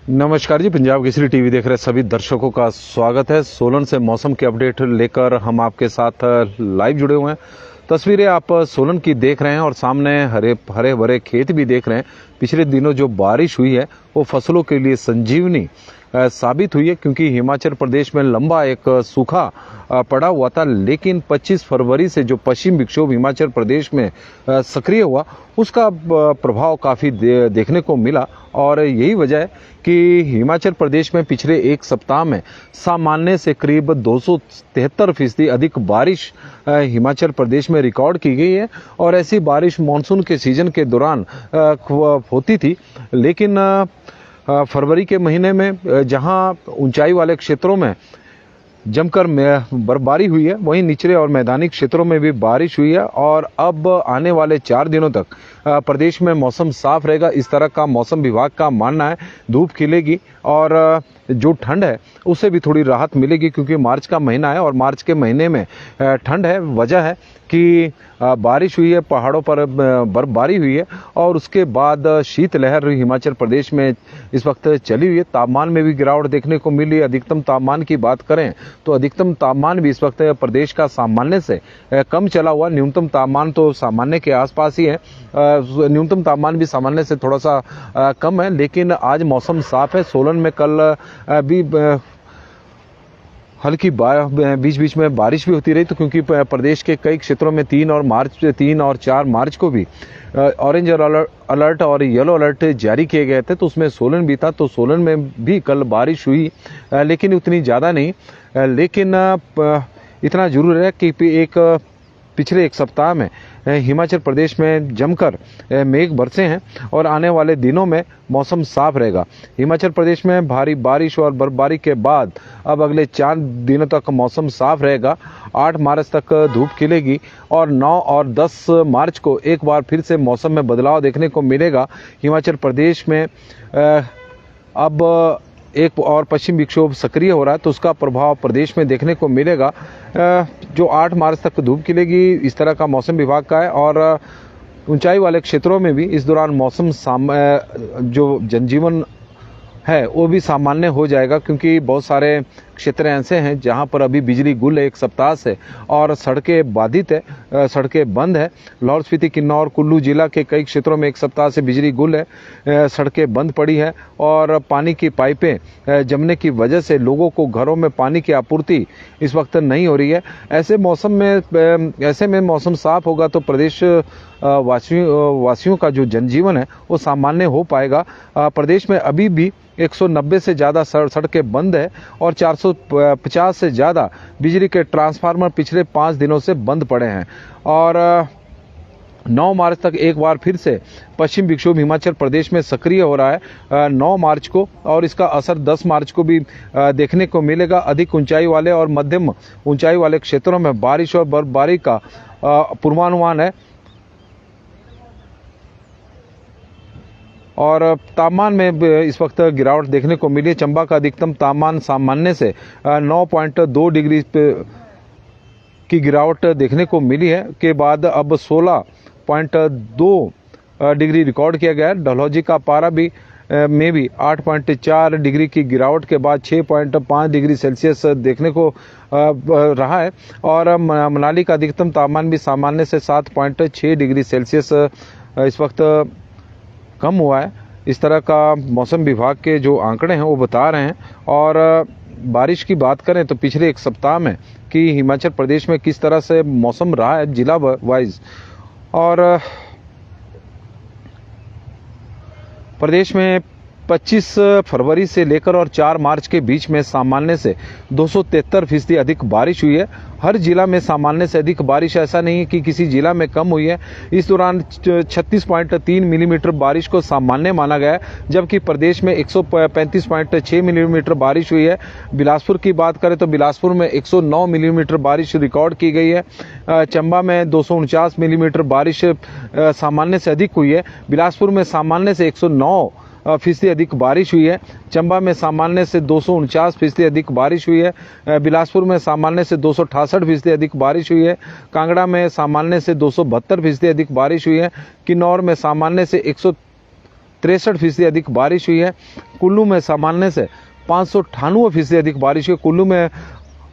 नमस्कार जी, पंजाब केसरी टीवी देख रहे सभी दर्शकों का स्वागत है। सोलन से मौसम के अपडेट लेकर हम आपके साथ लाइव जुड़े हुए हैं। तस्वीरें आप सोलन की देख रहे हैं और सामने हरे हरे भरे खेत भी देख रहे हैं। पिछले दिनों जो बारिश हुई है वो फसलों के लिए संजीवनी साबित हुई है, क्योंकि हिमाचल प्रदेश में लंबा एक सूखा पड़ा हुआ था। लेकिन 25 फरवरी से जो पश्चिम विक्षोभ हिमाचल प्रदेश में सक्रिय हुआ, उसका प्रभाव काफ़ी देखने को मिला। और यही वजह है कि हिमाचल प्रदेश में पिछले एक सप्ताह में सामान्य से करीब 273% अधिक बारिश हिमाचल प्रदेश में रिकॉर्ड की गई है। और ऐसी बारिश मानसून के सीजन के दौरान होती थी, लेकिन फरवरी के महीने में जहां ऊंचाई वाले क्षेत्रों में जमकर बर्फबारी हुई है, वहीं निचले और मैदानी क्षेत्रों में भी बारिश हुई है। और अब आने वाले 4 दिनों तक प्रदेश में मौसम साफ रहेगा, इस तरह का मौसम विभाग का मानना है। धूप खिलेगी और जो ठंड है उससे भी थोड़ी राहत मिलेगी, क्योंकि मार्च का महीना है और मार्च के महीने में ठंड है। वजह है कि बारिश हुई है, पहाड़ों पर बर्फबारी हुई है और उसके बाद शीतलहर हिमाचल प्रदेश में इस वक्त चली हुई है। तापमान में भी गिरावट देखने को मिली। अधिकतम तापमान की बात करें तो अधिकतम तापमान भी इस वक्त प्रदेश का सामान्य से कम चला हुआ। न्यूनतम तापमान तो सामान्य के आसपास ही है। न्यूनतम तापमान भी सामान्य से थोड़ा सा कम है। लेकिन आज मौसम साफ है। सोलन में कल भी हल्की बीच बीच में बारिश भी होती रही, तो क्योंकि प्रदेश के कई क्षेत्रों में 3 और 4 मार्च को भी ऑरेंज अलर्ट और येलो अलर्ट जारी किए गए थे, तो उसमें सोलन भी था। तो सोलन में भी कल बारिश हुई, लेकिन उतनी ज़्यादा नहीं। लेकिन इतना जरूर है कि पिछले एक सप्ताह में हिमाचल प्रदेश में जमकर मेघ बरसे हैं और आने वाले दिनों में मौसम साफ रहेगा। हिमाचल प्रदेश में भारी बारिश और बर्फबारी के बाद अब अगले 4 दिनों तक मौसम साफ रहेगा। 8 मार्च तक धूप खिलेगी और 9 और 10 मार्च को एक बार फिर से मौसम में बदलाव देखने को मिलेगा। हिमाचल प्रदेश में अब एक और पश्चिम विक्षोभ सक्रिय हो रहा है, तो उसका प्रभाव प्रदेश में देखने को मिलेगा। जो 8 मार्च तक धूप खिलेगी, इस तरह का मौसम विभाग का है। और ऊंचाई वाले क्षेत्रों में भी इस दौरान मौसम जो जनजीवन है वो भी सामान्य हो जाएगा, क्योंकि बहुत सारे क्षेत्र ऐसे हैं जहां पर अभी बिजली गुल है एक सप्ताह से और सड़कें बाधित है, सड़कें बंद है। लाहौल स्पीति, किन्नौर, कुल्लू जिला के कई क्षेत्रों में एक सप्ताह से बिजली गुल है, सड़कें बंद पड़ी है और पानी की पाइपें जमने की वजह से लोगों को घरों में पानी की आपूर्ति इस वक्त नहीं हो रही है। ऐसे में मौसम साफ होगा तो प्रदेश वासियों का जो जनजीवन है वो सामान्य हो पाएगा। प्रदेश में अभी भी 190 से ज़्यादा सड़कें बंद है और 450 से ज़्यादा बिजली के ट्रांसफार्मर पिछले 5 दिनों से बंद पड़े हैं। और 9 मार्च तक एक बार फिर से पश्चिम विक्षोभ हिमाचल प्रदेश में सक्रिय हो रहा है 9 मार्च को, और इसका असर 10 मार्च को भी देखने को मिलेगा। अधिक ऊंचाई वाले और मध्यम ऊंचाई वाले क्षेत्रों में बारिश और बर्फबारी का पूर्वानुमान है। और तापमान में इस वक्त गिरावट देखने को मिली। चंबा का अधिकतम तापमान सामान्य से 9.2 डिग्री की गिरावट देखने को मिली है, के बाद अब 16.2 डिग्री रिकॉर्ड किया गया है। डलहौजी का पारा भी 8.4 डिग्री की गिरावट के बाद 6.5 डिग्री सेल्सियस देखने को रहा है। और मनाली का अधिकतम तापमान भी सामान्य से 7.6 डिग्री सेल्सियस इस वक्त कम हुआ है। इस तरह का मौसम विभाग के जो आंकड़े हैं वो बता रहे हैं। और बारिश की बात करें तो पिछले एक सप्ताह में कि हिमाचल प्रदेश में किस तरह से मौसम रहा है जिला वाइज, और प्रदेश में 25 फरवरी से लेकर और 4 मार्च के बीच में सामान्य से 273% अधिक बारिश हुई है। हर जिला में सामान्य से अधिक बारिश, ऐसा नहीं है कि किसी जिला में कम हुई है। इस दौरान 36.3 मिलीमीटर बारिश को सामान्य माना गया है, जबकि प्रदेश में 135.6 मिलीमीटर बारिश हुई है। बिलासपुर की बात करें तो बिलासपुर में 109 मिलीमीटर बारिश रिकॉर्ड की गई है। चंबा में 249 मिलीमीटर बारिश सामान्य से अधिक हुई है। बिलासपुर में सामान्य से 109% अधिक बारिश हुई है। चंबा में सामान्य से 249% अधिक बारिश हुई है। बिलासपुर में सामान्य से 268% अधिक बारिश हुई है। कांगड़ा में सामान्य से 272% अधिक बारिश हुई है। किन्नौर में सामान्य से 63% अधिक बारिश हुई है। कुल्लू में सामान्य से 598% अधिक बारिश हुई। कुल्लू में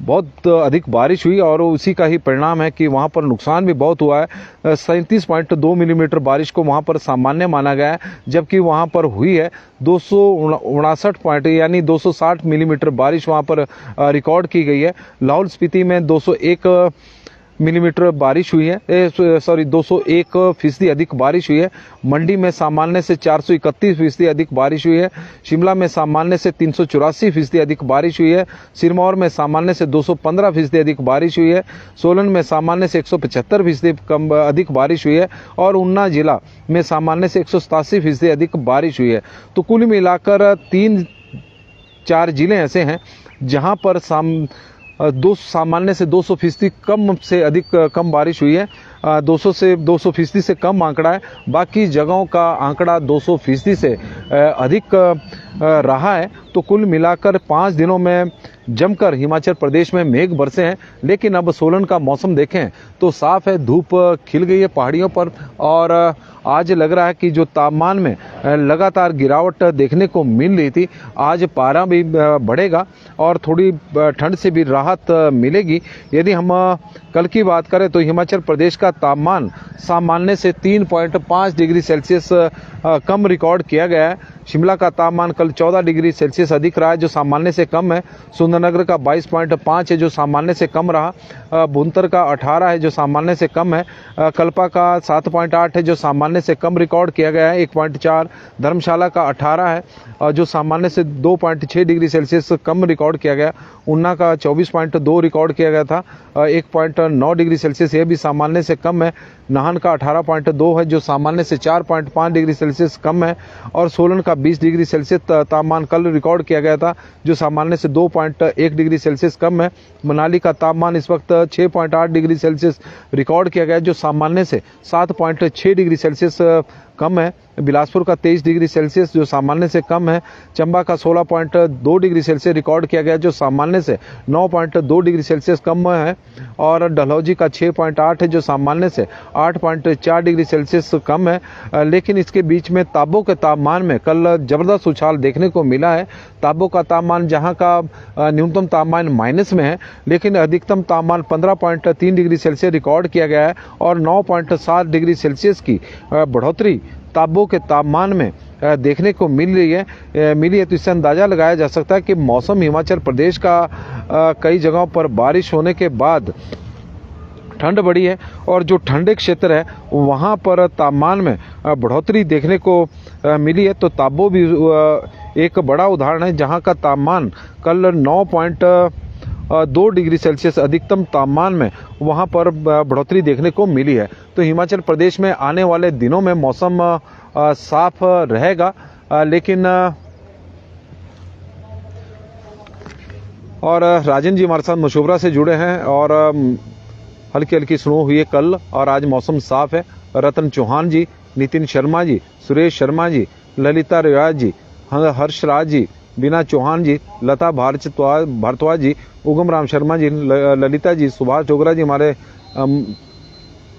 बहुत अधिक बारिश हुई और उसी का ही परिणाम है कि वहां पर नुकसान भी बहुत हुआ है। 37.2 मिलीमीटर बारिश को वहां पर सामान्य माना गया है, जबकि वहां पर हुई है 259 यानी 260 मिलीमीटर बारिश वहां पर रिकॉर्ड की गई है। लाहौल स्पीति में 201 मिलीमीटर बारिश हुई है, 201% अधिक बारिश हुई है। मंडी में सामान्य से 431% अधिक बारिश हुई है। शिमला में सामान्य से 384% अधिक बारिश हुई है। सिरमौर में सामान्य से 215% अधिक बारिश हुई है। सोलन में सामान्य से 175% अधिक बारिश हुई है और ऊना जिला में सामान्य से 187% अधिक बारिश हुई है। तो कुल मिलाकर 3-4 जिले ऐसे हैं जहां पर सामान्य से 200% कम से अधिक कम बारिश हुई है। 200% से कम आंकड़ा है। बाकी जगहों का आंकड़ा 200% से अधिक रहा है। तो कुल मिलाकर 5 दिनों में जमकर हिमाचल प्रदेश में मेघ बरसे हैं। लेकिन अब सोलन का मौसम देखें तो साफ है, धूप खिल गई है पहाड़ियों पर और आज लग रहा है कि जो तापमान में लगातार गिरावट देखने को मिल रही थी, आज पारा भी बढ़ेगा और थोड़ी ठंड से भी राहत मिलेगी। यदि हम कल की बात करें तो हिमाचल प्रदेश का तापमान सामान्य से 3.5 डिग्री सेल्सियस कम रिकॉर्ड किया गया है। शिमला का तापमान कल 14 डिग्री सेल्सियस अधिक रहा है, जो सामान्य से कम है। सुंदरनगर का 22.5 है, जो सामान्य से कम रहा। भुंतर का 18 है, जो सामान्य से कम है। कल्पा का 7.8 है, जो सामान्य से कम रिकॉर्ड किया गया है, 1.4। धर्मशाला का 18 है, जो सामान्य से 2.6 डिग्री सेल्सियस कम रिकॉर्ड किया गया। ऊना का 24.2 रिकॉर्ड किया गया था, 1.9 डिग्री सेल्सियस, यह भी सामान्य से कम है। नाहन का 18.2 है, जो सामान्य से 4.5 डिग्री सेल्सियस कम है। और सोलन का 20 डिग्री सेल्सियस तापमान कल रिकॉर्ड किया गया था, जो सामान्य से 2.1 डिग्री सेल्सियस कम है। मनाली का तापमान इस वक्त 6.8 डिग्री सेल्सियस रिकॉर्ड किया गया है, जो सामान्य से 7.6 डिग्री सेल्सियस कम है। बिलासपुर का 23 डिग्री सेल्सियस, जो सामान्य से कम है। चंबा का 16.2 डिग्री सेल्सियस रिकॉर्ड किया गया, जो सामान्य से 9.2 डिग्री सेल्सियस कम है। और डलहौजी का 6.8 है, जो सामान्य से 8.4 डिग्री सेल्सियस कम है। लेकिन इसके बीच में ताबो के तापमान में कल जबरदस्त उछाल देखने को मिला है। ताबो का तापमान जहां का न्यूनतम तापमान माइनस में है, लेकिन अधिकतम तापमान 15.3 डिग्री सेल्सियस रिकॉर्ड किया गया है और 9.7 डिग्री सेल्सियस की बढ़ोतरी ताबो के तापमान में देखने को मिली है। तो इससे अंदाजा लगाया जा सकता है कि मौसम हिमाचल प्रदेश का कई जगहों पर बारिश होने के बाद ठंड बढ़ी है और जो ठंडे क्षेत्र है वहां पर तापमान में बढ़ोतरी देखने को मिली है। तो ताबो भी एक बड़ा उदाहरण है, जहां का तापमान कल 9.2 डिग्री सेल्सियस अधिकतम तापमान में वहां पर बढ़ोतरी देखने को मिली है। तो हिमाचल प्रदेश में आने वाले दिनों में मौसम साफ रहेगा, लेकिन और राजन जी हमारे साथ मशोबरा से जुड़े हैं और हल्की हल्की स्नो हुई है कल और आज मौसम साफ है। रतन चौहान जी, नितिन शर्मा जी, सुरेश शर्मा जी, ललिता रियाज जी, हर्षराज जी, बीना चौहान जी, लता भारद्वाज जी, उगम राम शर्मा जी, ललिता जी, सुभाष डोगरा जी, हमारे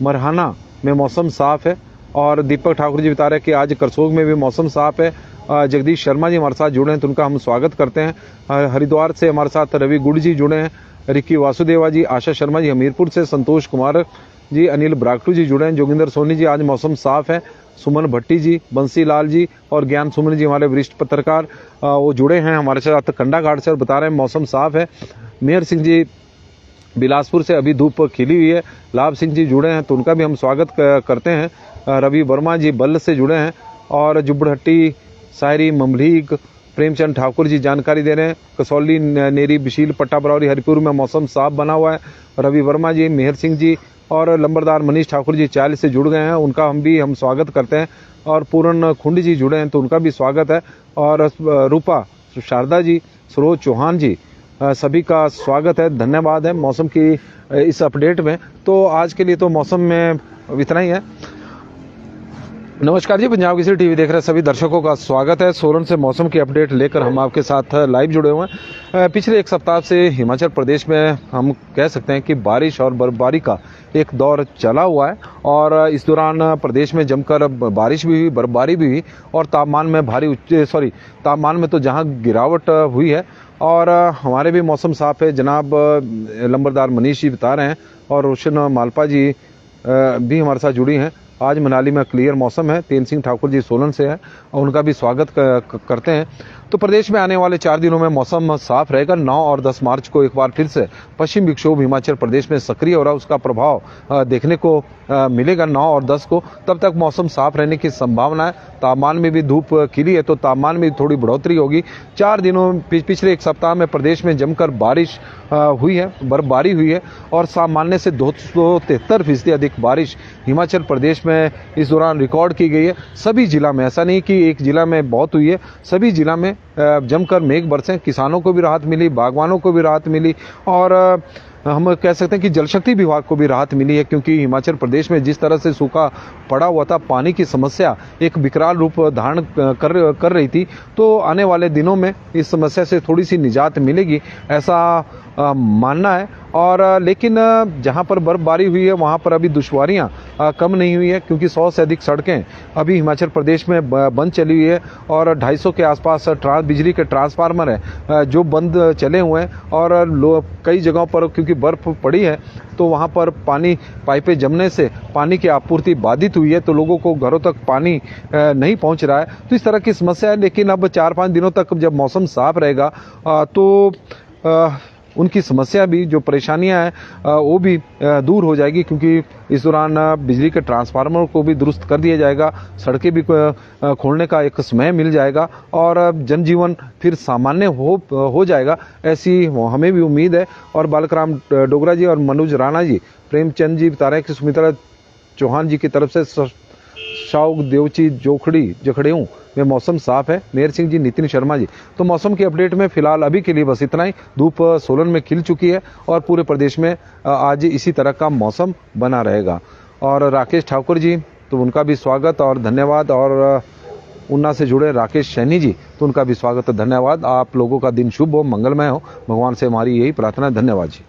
मरहाना में मौसम साफ है। और दीपक ठाकुर जी बता रहे हैं कि आज करसोग में भी मौसम साफ है। जगदीश शर्मा जी हमारे साथ जुड़े हैं, तो उनका हम स्वागत करते हैं। हरिद्वार से हमारे साथ रवि गुड़ जी जुड़े हैं, रिक्की वासुदेवा जी, आशा शर्मा जी हमीरपुर से, संतोष कुमार जी, अनिल ब्राक्टू जी जुड़े हैं, जोगिंदर सोनी जी, आज मौसम साफ है। सुमन भट्टी जी, बंसी लाल जी और ज्ञान सुमन जी हमारे वरिष्ठ पत्रकार वो जुड़े हैं हमारे साथ कंडा घाट से और बता रहे हैं मौसम साफ है। मेहर सिंह जी बिलासपुर से, अभी धूप खिली हुई है। लाभ सिंह जी जुड़े हैं, तो उनका भी हम स्वागत करते हैं। रवि वर्मा जी बल्ल से जुड़े हैं और जुब्बड़हट्टी, सायरी, ममलीग, प्रेमचंद ठाकुर जी जानकारी दे रहे हैं। कसौली, नेरी, बिशील, पट्टा बरौरी, हरिपुर में मौसम साफ बना हुआ है। रवि वर्मा जी, मेहर सिंह जी और लंबरदार मनीष ठाकुर जी 40 से जुड़ गए हैं, उनका हम स्वागत करते हैं। और पूरन खुंड जी जुड़े हैं, तो उनका भी स्वागत है। और रूपा, शारदा जी, सरोज चौहान जी, सभी का स्वागत है, धन्यवाद है मौसम की इस अपडेट में। तो आज के लिए तो मौसम में इतना ही है। नमस्कार जी, पंजाब केसरी टीवी देख रहे सभी दर्शकों का स्वागत है। सोलन से मौसम की अपडेट लेकर हम आपके साथ लाइव जुड़े हुए हैं। पिछले एक सप्ताह से हिमाचल प्रदेश में हम कह सकते हैं कि बारिश और बर्फबारी का एक दौर चला हुआ है और इस दौरान प्रदेश में जमकर बारिश भी हुई, बर्फबारी भी हुई और तापमान में तापमान में तो जहां गिरावट हुई है और हमारे भी मौसम साफ है। जनाब लंबरदार मनीष जी बता रहे हैं और रोशन मालपा जी भी हमारे साथ जुड़ी हैं। आज मनाली में क्लियर मौसम है। तेन सिंह ठाकुर जी सोलन से है और उनका भी स्वागत करते हैं। तो प्रदेश में आने वाले 4 दिनों में मौसम साफ रहेगा। 9 और 10 मार्च को एक बार फिर से पश्चिम विक्षोभ हिमाचल प्रदेश में सक्रिय हो रहा है, उसका प्रभाव देखने को मिलेगा 9 और 10 को। तब तक मौसम साफ रहने की संभावना है। तापमान में भी धूप खिली है तो तापमान में भी थोड़ी बढ़ोतरी होगी। 4 दिनों पिछले एक सप्ताह में प्रदेश में जमकर बारिश हुई है, बर्फबारी हुई है और सामान्य से 273% अधिक बारिश हिमाचल प्रदेश में इस दौरान रिकॉर्ड की गई है। सभी जिला में, ऐसा नहीं कि एक जिला में बहुत हुई है, सभी जिला में जमकर मेघ बरसे। किसानों को भी राहत मिली, बागवानों को भी राहत मिली और हम कह सकते हैं कि जल शक्ति विभाग को भी राहत मिली है, क्योंकि हिमाचल प्रदेश में जिस तरह से सूखा पड़ा हुआ था, पानी की समस्या एक विकराल रूप धारण कर रही थी। तो आने वाले दिनों में इस समस्या से थोड़ी सी निजात मिलेगी, ऐसा मानना है। और लेकिन जहां पर बर्फबारी हुई है वहां पर अभी दुश्वारियां कम नहीं हुई है, क्योंकि 100 से अधिक सड़कें अभी हिमाचल प्रदेश में बंद चली हुई है और 250 के आसपास बिजली के ट्रांसफार्मर है जो बंद चले हुए हैं और कई जगहों पर क्योंकि बर्फ पड़ी है तो वहां पर पानी पाइपें जमने से पानी की आपूर्ति बाधित हुई है, तो लोगों को घरों तक पानी नहीं पहुंच रहा है। तो इस तरह की समस्या है। लेकिन अब 4-5 दिनों तक जब मौसम साफ रहेगा तो उनकी समस्या भी, जो परेशानियां हैं वो भी दूर हो जाएगी, क्योंकि इस दौरान बिजली के ट्रांसफार्मर को भी दुरुस्त कर दिया जाएगा, सड़कें भी खोलने का एक समय मिल जाएगा और जनजीवन फिर सामान्य हो जाएगा, ऐसी हमें भी उम्मीद है। और बालकराम डोगरा जी और मनोज राणा जी, प्रेमचंद जी बता रहे हैं कि सुमित्रा चौहान जी की तरफ से शाउक देवची जखड़ेऊ में मौसम साफ है। मेहर सिंह जी, नितिन शर्मा जी। तो मौसम की अपडेट में फिलहाल अभी के लिए बस इतना ही। धूप सोलन में खिल चुकी है और पूरे प्रदेश में आज इसी तरह का मौसम बना रहेगा। और राकेश ठाकुर जी, तो उनका भी स्वागत और धन्यवाद। और ऊना से जुड़े राकेश सैनी जी, तो उनका भी स्वागत और धन्यवाद। आप लोगों का दिन शुभ हो, मंगलमय हो, भगवान से हमारी यही प्रार्थना है। धन्यवाद जी।